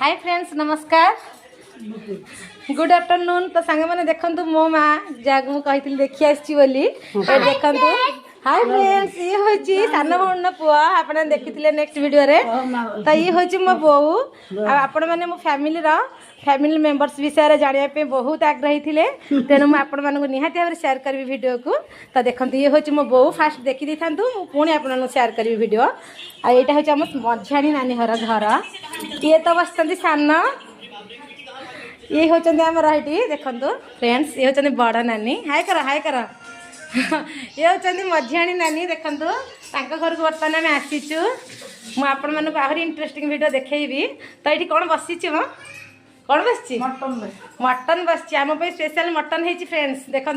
Hi friends नमस्कार good afternoon. तो सांग मैंने देखु मो माँ जहाँ मुझे कही देखी आसी देखु। हाय फ्रेंड्स ये हूँ सान भौण पुओ आप देखी नेक्स्ट वीडियो रे। तो ये हूँ मो बोऊ आपण मैंने मो फैमिली मेंबर्स विषय जानापी बहुत आग्रही थे तेणु मुझे निहाती भाव शेयर करी वीडियो को। तो देखते ये हूँ मो बोऊ फास्ट देखी था पुणी आप शेयर करी वीडियो। आईटा हूँ आम मझाणी नानी घर घर ये तो बस सान ये होचंदी आमर ये देखो फ्रेंड्स ये होचंदी बड़ नानी हाय कर ये होचंदी मझियाणी नानी देखो घर को बर्तमान आम आसीचु मु आपण मानक आहरी इंटरेस्टिंग वीडियो देखैबी। तो ये कौन बसीची मो कौन बस मटन बस आम स्पेशल मटन है फ्रेंड्स देखो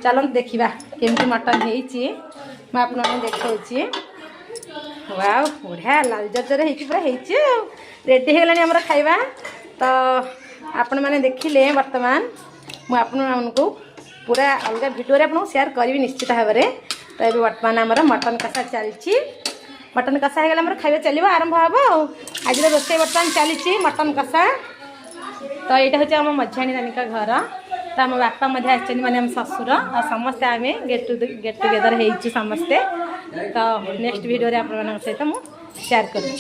चलो देखा केमती मटन हो देखा। वाव बढ़िया लाल जर्जर पूरा रेडी होगा खाଇବା। तो आपण मैंने देखिले बर्तमान मुझे पूरा अलग वीडियो आपको शेयर करी निश्चित भाव में। तो ये बर्तमान आमर मटन कषा चलती मटन कषा होगा खाଇବା चलो आरंभ हम आज रोसे बर्तमान चली मटन कषा। तो यहाँ हूँ आम मझाणी नानी का घर। तो आम बापा मैंने आम ससुर और समस्ते आम गेट टुगेदर हो समस्ते। तो नेक्स्ट वीडियो आप सहित मुझे शेयर करूँ।